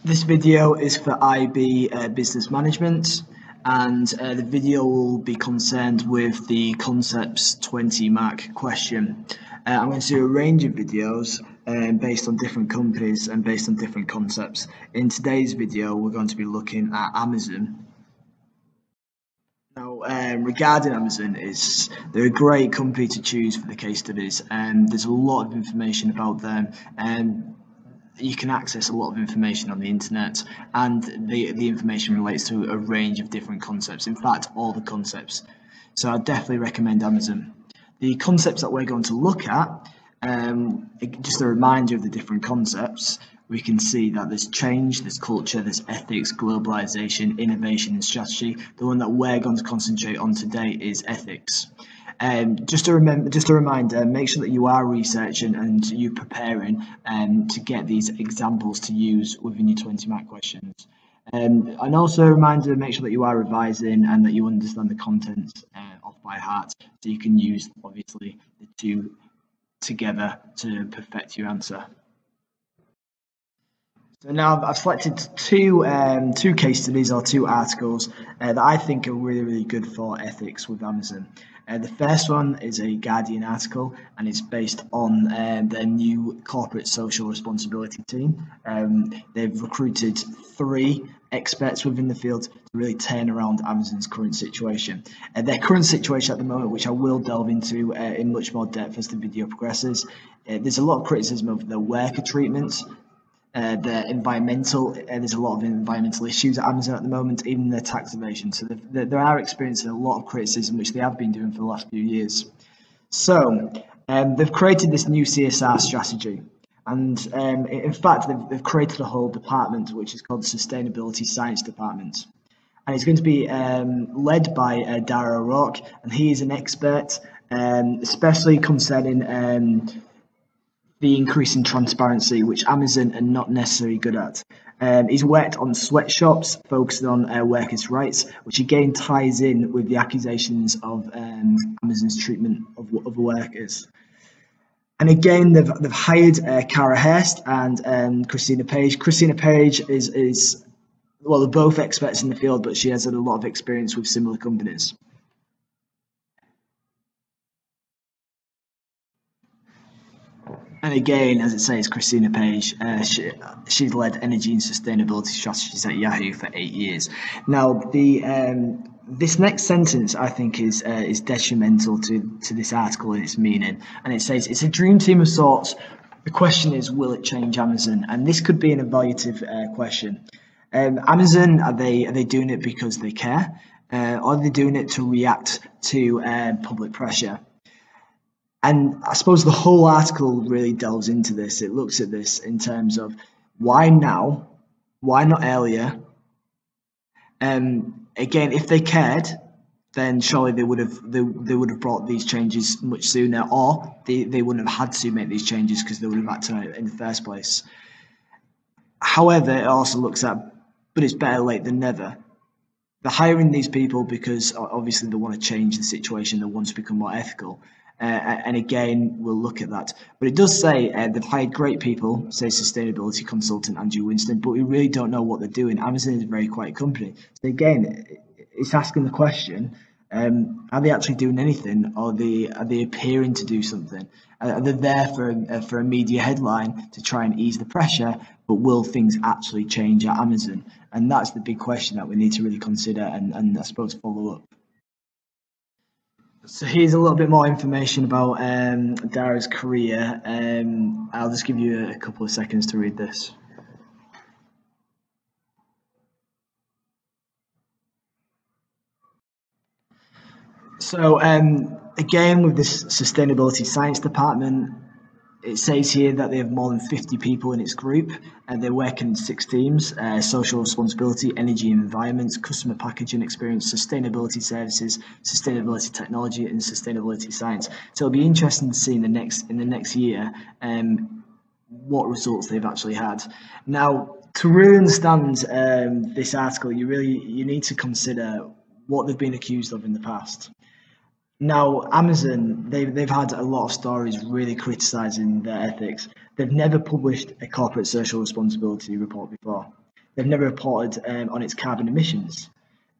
This video is for IB Business Management, and the video will be concerned with the Concepts 20 mark question. I'm going to do a range of videos based on different companies and based on different concepts. In today's video, we're going to be looking at Amazon. Now, regarding Amazon, they're a great company to choose for the case studies, and there's a lot of information about them. You can access a lot of information on the internet, and the information relates to a range of different concepts. In fact, all the concepts. So I definitely recommend Amazon. The concepts that we're going to look at, just a reminder of the different concepts. We can see that there's change, there's culture, there's ethics, globalization, innovation, and strategy. The one that we're going to concentrate on today is ethics. Just a reminder, make sure that you are researching and you're preparing to get these examples to use within your 20 mark questions. And also a reminder, make sure that you are revising and that you understand the contents off by heart, so you can use obviously the two together to perfect your answer. So now I've selected two case studies or two articles that I think are really good for ethics with Amazon. The first one is a Guardian article, and it's based on their new corporate social responsibility team. They've recruited 3 experts within the field to really turn around Amazon's current situation. Their current situation at the moment, which I will delve into in much more depth as the video progresses, there's a lot of criticism of the worker treatment. There's a lot of environmental issues at Amazon at the moment, even their tax evasion. So they are experiencing a lot of criticism, which they have been doing for the last few years. So they've created this new CSR strategy. And in fact, they've created a whole department, which is called the Sustainability Science Department. And it's going to be led by Dara O'Rourke, and he is an expert, especially concerning the increase in transparency, which Amazon are not necessarily good at. He's worked on sweatshops, focusing on workers' rights, which again ties in with the accusations of Amazon's treatment of workers. And again, they've hired Cara Hurst and Christina Page. Christina Page is well, they're both experts in the field, but she has had a lot of experience with similar companies. And again, as it says, Christina Page, she's led energy and sustainability strategies at Yahoo for 8 years. Now, this next sentence I think is detrimental to this article and its meaning. And it says, it's a dream team of sorts. The question is, will it change Amazon? And this could be an evaluative question. Amazon, are they doing it because they care? Or are they doing it to react to public pressure? And I suppose the whole article really delves into this. It looks at this in terms of why now, why not earlier? Again, if they cared, then surely they would have brought these changes much sooner, or they wouldn't have had to make these changes because they would have acted on it in the first place. However, it also looks at, but it's better late than never. They're hiring these people because obviously they want to change the situation, they want to become more ethical. And again, we'll look at that. But it does say they've hired great people, say sustainability consultant Andrew Winston, but we really don't know what they're doing. Amazon is a very quiet company. So again, it's asking the question, are they actually doing anything, or are they appearing to do something? Are they there for a media headline to try and ease the pressure, but will things actually change at Amazon? And that's the big question that we need to really consider and I suppose follow up. So here's a little bit more information about Dara's career. I'll just give you a couple of seconds to read this. So again, with this Sustainability Science Department, it says here that they have more than 50 people in its group, and they work in 6 teams: social responsibility, energy and environment, customer packaging experience, sustainability services, sustainability technology, and sustainability science. So it'll be interesting to see in the next year what results they've actually had. Now, to really understand this article, you need to consider what they've been accused of in the past. Now, Amazon, they've had a lot of stories really criticising their ethics. They've never published a corporate social responsibility report before. They've never reported on its carbon emissions.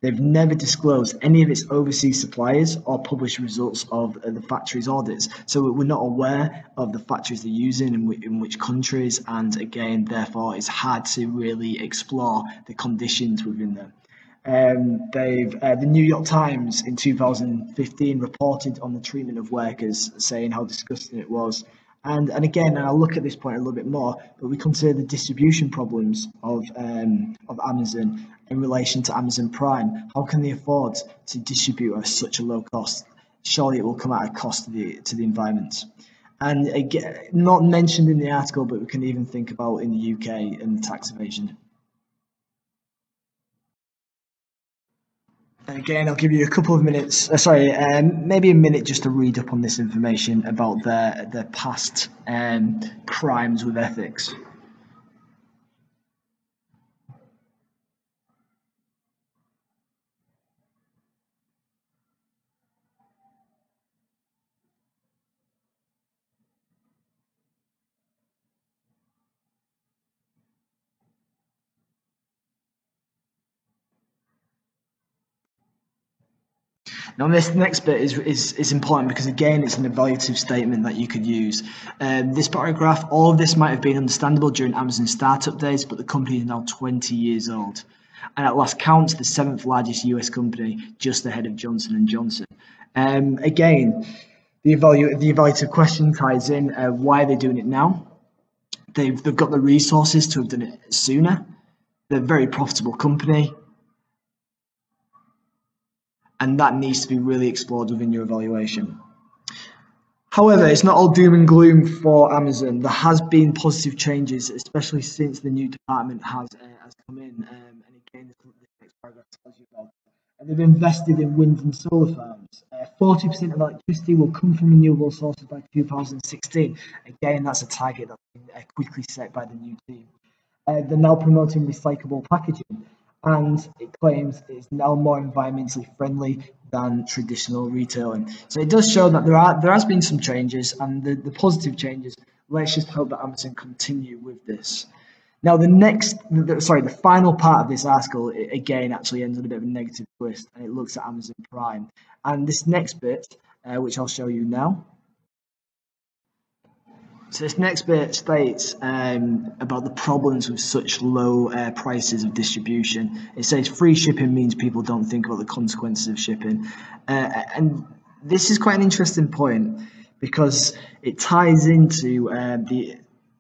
They've never disclosed any of its overseas suppliers or published results of the factory's audits. So we're not aware of the factories they're using in which countries, and again, therefore, it's hard to really explore the conditions within them. The New York Times in 2015 reported on the treatment of workers, saying how disgusting it was. And again, and I'll look at this point a little bit more, but we consider the distribution problems of Amazon in relation to Amazon Prime. How can they afford to distribute at such a low cost? Surely it will come at a cost to the environment. And again, not mentioned in the article, but we can even think about in the UK and the tax evasion. And again, I'll give you a couple of minutes, maybe a minute just to read up on this information about their past crimes with ethics. Now, this next bit is important because, again, it's an evaluative statement that you could use. This paragraph, all of this might have been understandable during Amazon's startup days, but the company is now 20 years old. And at last count, the 7th largest US company, just ahead of Johnson & Johnson. Again, the evaluative question ties in, why are they doing it now? They've got the resources to have done it sooner. They're a very profitable company. And that needs to be really explored within your evaluation. However, it's not all doom and gloom for Amazon. There has been positive changes, especially since the new department has come in. And again, this next paragraph tells you about it. And they've invested in wind and solar farms. 40% of electricity will come from renewable sources by 2016. Again, that's a target that's been quickly set by the new team. They're now promoting recyclable packaging, and it claims it's now more environmentally friendly than traditional retailing. So it does show that there has been some changes, and the positive changes. Let's just hope that Amazon continue with this. Now, the final part of this article, again, actually ends on a bit of a negative twist, and it looks at Amazon Prime. And this next bit, which I'll show you now. So this next bit states about the problems with such low prices of distribution. It says free shipping means people don't think about the consequences of shipping. And this is quite an interesting point because it ties into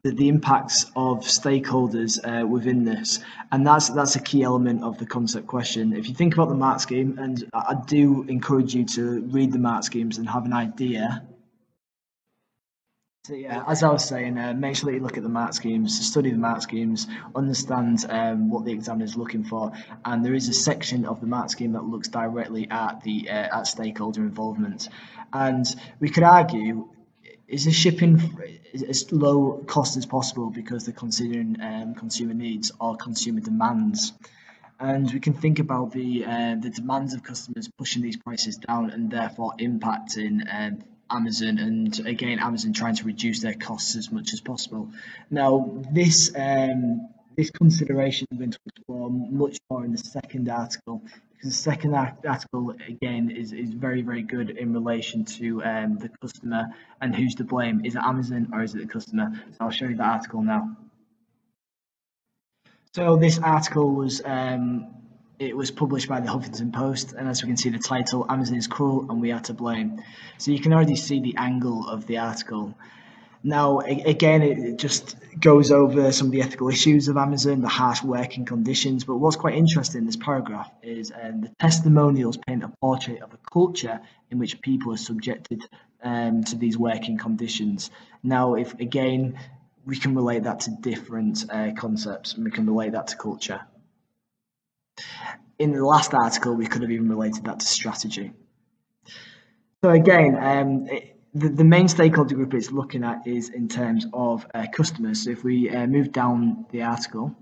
the impacts of stakeholders within this. And that's a key element of the concept question. If you think about the MARC scheme, and I do encourage you to read the MARC schemes and have an idea. So yeah, as I was saying, make sure that you look at the MARC schemes, study the MARC schemes, understand what the examiner is looking for, and there is a section of the MARC scheme that looks directly at the at stakeholder involvement. And we could argue, is the shipping as low cost as possible because they're considering consumer needs or consumer demands? And we can think about the demands of customers pushing these prices down and therefore impacting Amazon, and again, Amazon trying to reduce their costs as much as possible. Now, this consideration we're going to explore much more in the second article, because the second article again is very, very good in relation to the customer and who's to blame. Is it Amazon or is it the customer? So I'll show you the article now. So this article was published by the Huffington Post, and as we can see, the title, Amazon is cruel and we are to blame. So you can already see the angle of the article. Now, again, it just goes over some of the ethical issues of Amazon, the harsh working conditions, but what's quite interesting in this paragraph is the testimonials paint a portrait of a culture in which people are subjected to these working conditions. Now, if again, we can relate that to different concepts, and we can relate that to culture. In the last article, we could have even related that to strategy. So again, the main stakeholder group it's looking at is in terms of customers. So if we move down the article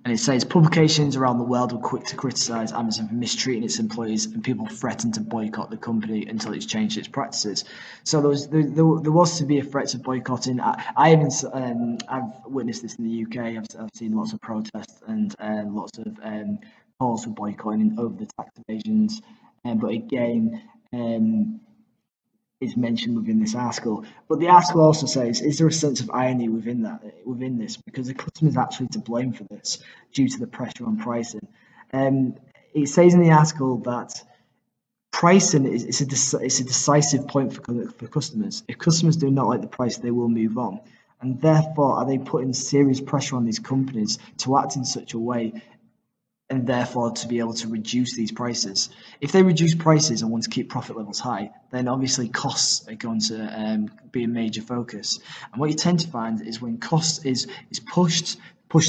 And it says publications around the world were quick to criticize Amazon for mistreating its employees, and people threatened to boycott the company until it's changed its practices. So there was severe threats of boycotting. I even I've witnessed this in the UK. I've seen lots of protests and lots of calls for boycotting over the tax evasions. But again, is mentioned within this article. But the article also says, is there a sense of irony within this? Because the customer is actually to blame for this due to the pressure on pricing. It says in the article that pricing is a decisive point for customers. If customers do not like the price, they will move on. And therefore, are they putting serious pressure on these companies to act in such a way and therefore to be able to reduce these prices? If they reduce prices and want to keep profit levels high, then obviously costs are going to be a major focus. And what you tend to find is when cost is pushed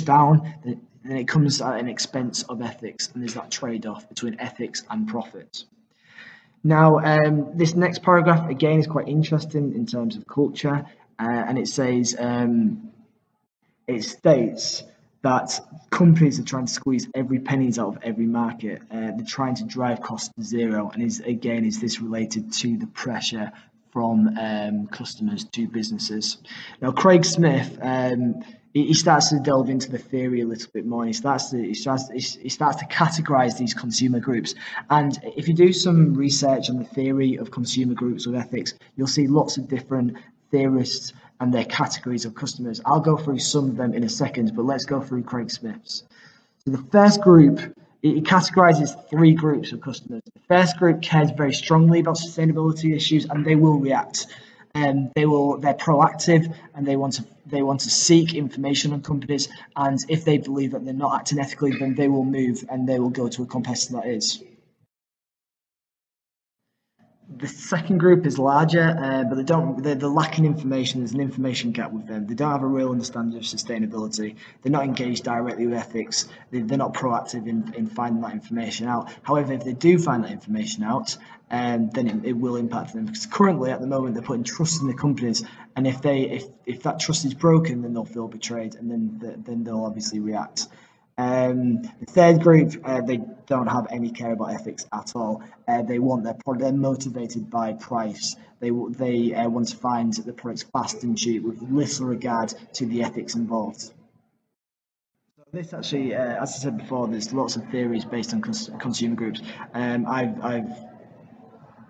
down, then it comes at an expense of ethics, and there's that trade-off between ethics and profit. Now, this next paragraph again is quite interesting in terms of culture, and it says it states that companies are trying to squeeze every pennies out of every market. They're trying to drive costs to zero. And is this related to the pressure from customers to businesses? Now, Craig Smith, he starts to delve into the theory a little bit more. He starts to categorize these consumer groups. And if you do some research on the theory of consumer groups with ethics, you'll see lots of different theorists and their categories of customers. I'll go through some of them in a second, but let's go through Craig Smith's. So the first group, it categorizes three groups of customers. The first group cares very strongly about sustainability issues, and they will react. They're proactive, and they want to seek information on companies. And if they believe that they're not acting ethically, then they will move and they will go to a competitor that is. The second group is larger, but they're lacking information. There's an information gap with them. They don't have a real understanding of sustainability. They're not engaged directly with ethics. They're not proactive in finding that information out. However, if they do find that information out, then it will impact them, because currently at the moment they're putting trust in the companies, and if that trust is broken, then they'll feel betrayed, and then they'll obviously react. The third group, they don't have any care about ethics at all. They want their product. They're motivated by price. They want to find the products fast and cheap with little regard to the ethics involved. So this actually, as I said before, there's lots of theories based on consumer groups.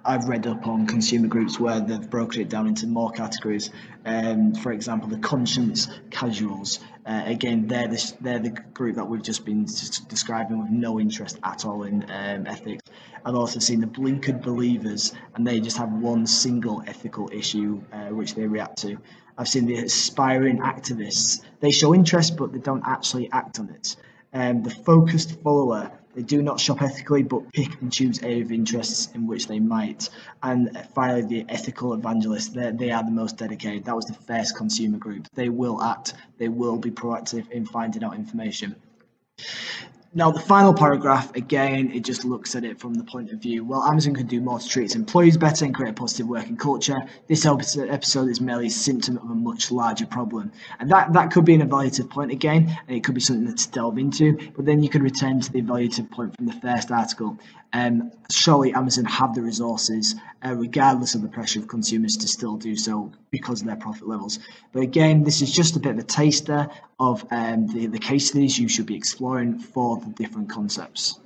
I've read up on consumer groups where they've broken it down into more categories. For example, the conscience casuals. Again, they're the group that we've just been describing, with no interest at all in ethics. I've also seen the blinkered believers, and they just have one single ethical issue which they react to. I've seen the aspiring activists. They show interest, but they don't actually act on it. The focused follower. They do not shop ethically, but pick and choose area of interests in which they might. And finally, the ethical evangelists. They are the most dedicated. That was the first consumer group. They will act. They will be proactive in finding out information. Now, the final paragraph, again, it just looks at it from the point of view, well, Amazon could do more to treat its employees better and create a positive working culture. This episode is merely a symptom of a much larger problem. And that could be an evaluative point again, and it could be something to delve into, but then you could return to the evaluative point from the first article. Surely Amazon have the resources, regardless of the pressure of consumers, to still do so because of their profit levels. But again, this is just a bit of a taster of the case studies you should be exploring for the different concepts.